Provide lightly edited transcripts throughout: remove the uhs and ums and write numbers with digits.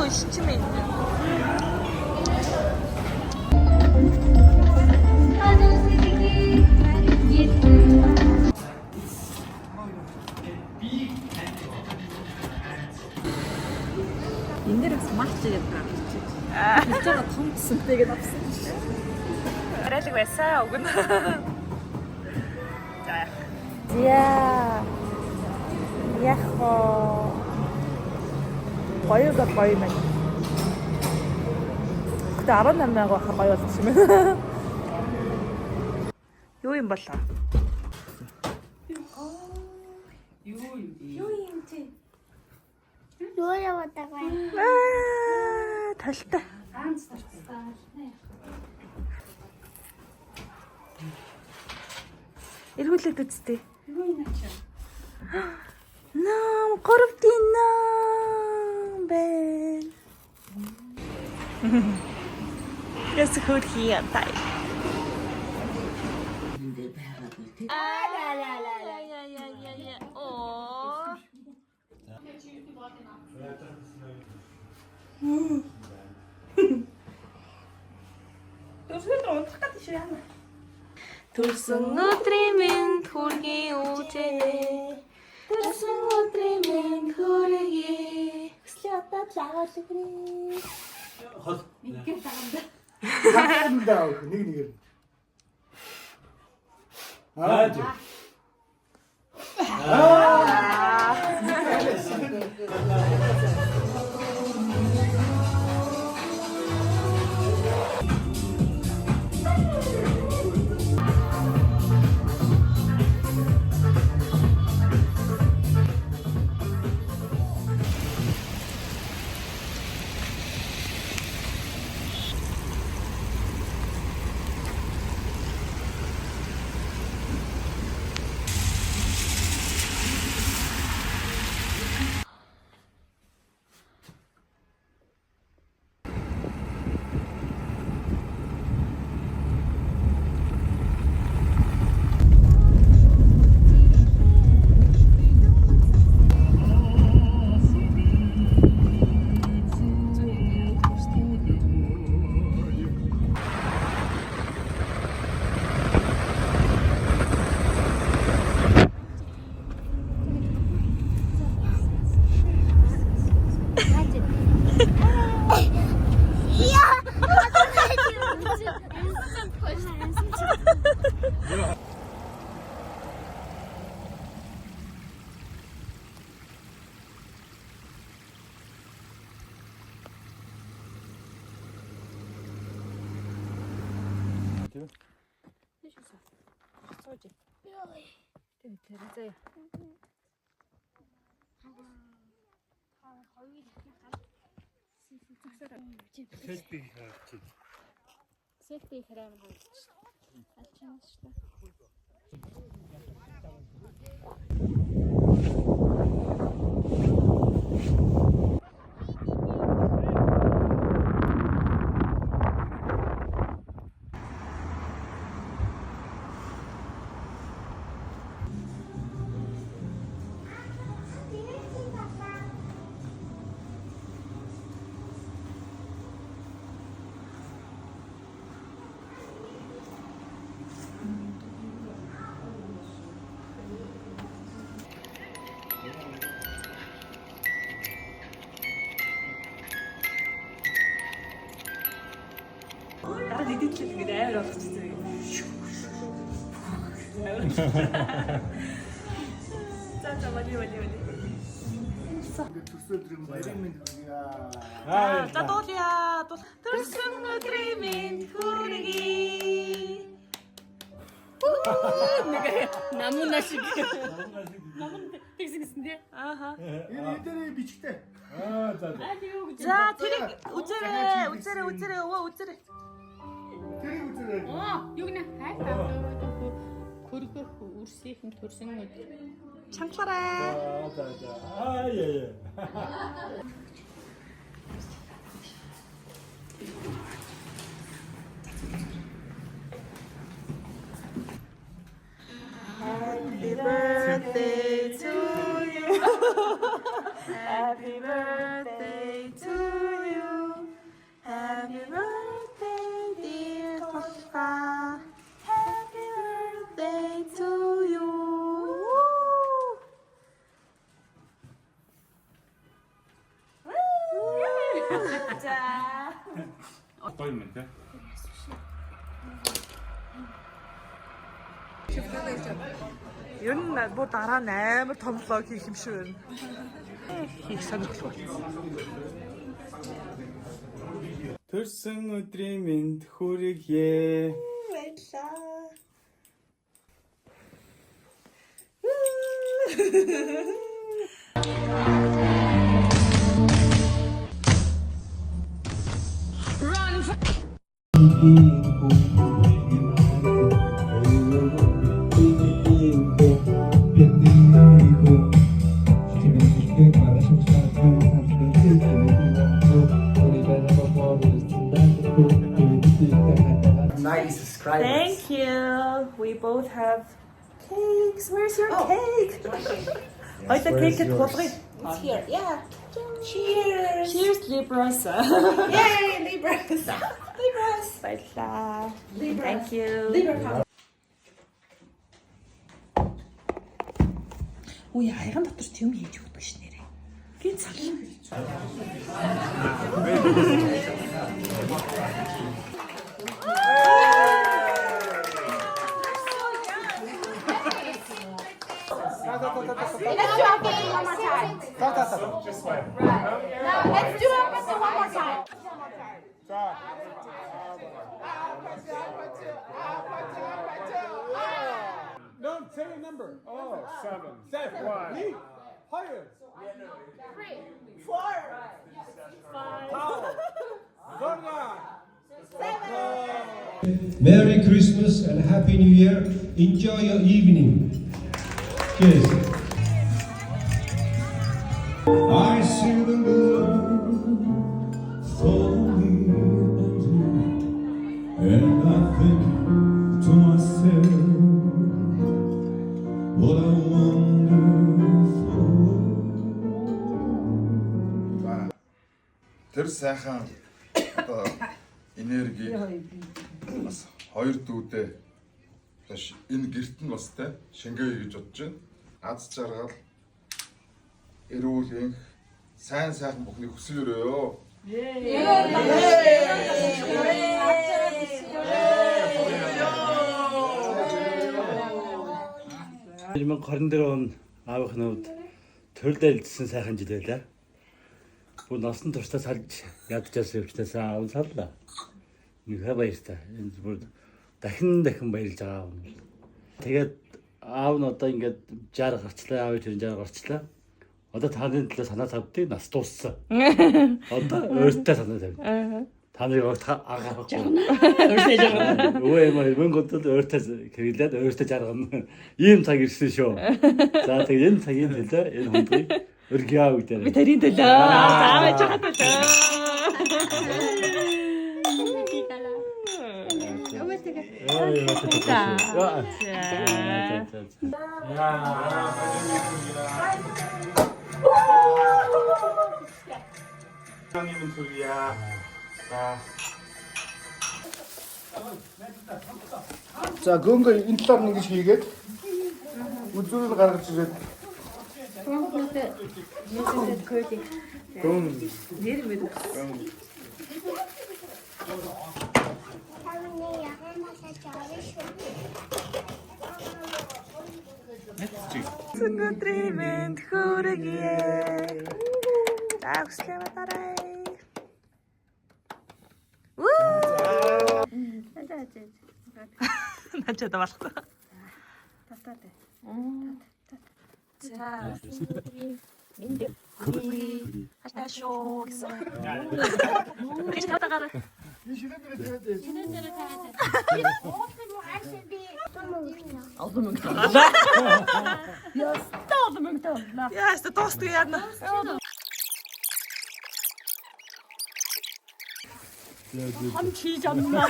시침에 있네. İndirirsin mahcup İstana tamsın 되게 napsın. 그래도 했어요, 오구나. 자야. 지야. 야호. 거유가 거유면. 그때 알았나면 가봐요 지금. 요인 봤다. 요야 왔다가 와, 다시다. 일굴레 도치대. 너무 거롭디나 벤. 그래서 그렇게 다. 야야야야야. 어. 돌승어드리면 돌기 오제네. 돌승어드리면 고르게. 슬렸다 작아서 그래. 한다. 니기. 아, 저. 소지. 들어가자. Sekti krem açın işte. 나는 이 뒤치 그래, 이러고 진짜. 자, 멀리. 자, 또디야. 또 돌승어 드리면 고르기. 나무나시. Тэгсгэнсэндээ. 아하. Энэ дээр бичгтэй. За юу гэж. 자, 트릭 우짜래. 와, 우짜래. Тэр үзэрэй. Юу гэнэ хайр хөргөх үрсийнхэн төрсөн 창파라. 예. Happy birthday to you. Happy birthday to you. Happy birthday, dear Papa. Happy birthday to you. 자. 또 있는데? ер нь бүр дараа нь амар том влог хийх юм шиг байна. Хийх санагдав. төрсөн өдрийн мэнд хүргье. Баярлалаа. Nice subscribers. Thank you. We both have cakes. Where's your cake? Where's the cake at Poppy? It's here. Yeah. Cheers. Cheers, Libras. Yay, Libras. Libras. Bye. Thank you. Ой, хайган дотор ч юм хийж өгдөг ш нэрээ. Би цагаан. Let's do our game one more time. Let's do our game one more time. No, say a number. Oh, 7. Me? Higher. 3, 4. 5. Merry Christmas and Happy New Year. Enjoy your evening. Cheers. I see the moon falling on you, and I think to myself, what a wonderful world. Тэр сайхан одоо энерги бас хоёр дүүдээ энэ герт нь бас те шингээе гэж бодож байна. Аз жаргал эрүүл энх сайн сайхан бүхний хүсэл өрөөё. Ирмэн 24 он аавынх нь хувьд төрөлд айлдсан сайхан жил байлаа. Бүр носон туршдаа салж ядчаас явчтаас аав сарлаа. Нөхөө баяртай. Энд бүр дахин баярлж байгаа юм. Тэгээд аав нь одоо ингээд 60 гарчлаа, аав чинь 60 гарчлаа. Одоо таны төлөө санаа тавьдгийг нас дууссан. Одоо өөртөө санаа тавь. Та нарыг огт агаарахгүй. Өөртөө жаргана. Өө юм мөнгөд өөртөө хэрэглээд өөртөө жаргана. Ийм цаг ирсэн шүү. За тэгээд энэ цагийн төлөө энэ хүндрийг өргөё гэдэг. Би тэрийн төлөө. Заавал чахад төлөө. 하나님은 소리야. За гөнгө энэ талаар нь ингэж хийгээд үзүүрийг гаргаж ирээд гөн Нэр мэд. Сүнөтрийн хүргье. Тагслэм тарай. Вуу! Начаад болохгүй. 자, 민들 하쇼 있어. 그래서 갔다가 Ja, is de tosti yan. 한치잖아.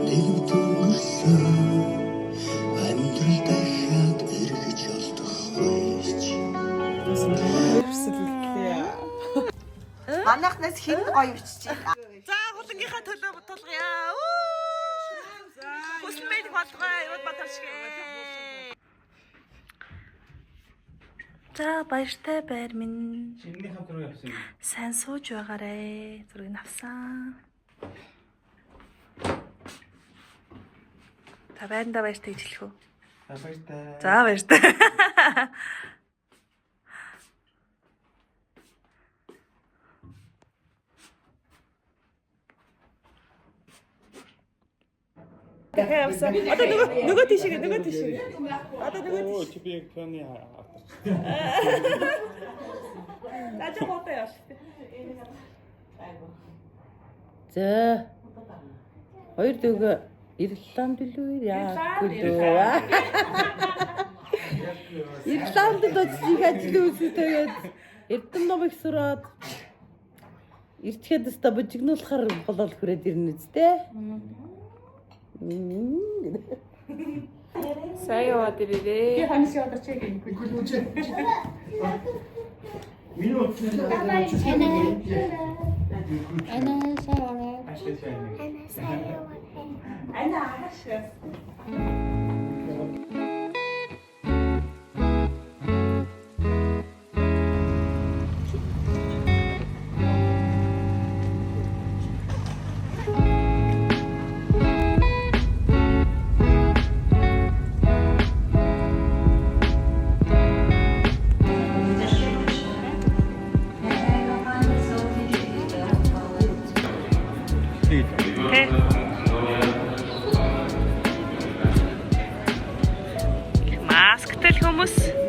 Нэг төгөрсөн амьдрал дахиад эргэж олдохгүй ч Манайхнаас хэн гоё өвчж байна. За, хулангийнхаа төлөө тулгая. Хүсмэн байх болгоо. Яваад батаршгэ. За, баяртай байр минь. Чиний хамтран явсан. Сайн сууж байгаарэ. Зургийг авсан. Та байранда баяртай гэж хэлэх үү? Баяртай. За, баяртай. дахиад авсан. Одоо нөгөө тийшээ. Одоо нөгөө тийш. би пиони авах. Нажа хотоо яаш. За. Хоёр дөгөө Ирланд билүү яагүй дөө. Ирландд очиж ажил үзүүлээд Эрдэм номыг сураад эртгээд өстө бужигнуулахаар болол хүрээд ирнэ үстэй. Сайн яваад ирээрээ. Масктай хүмүүс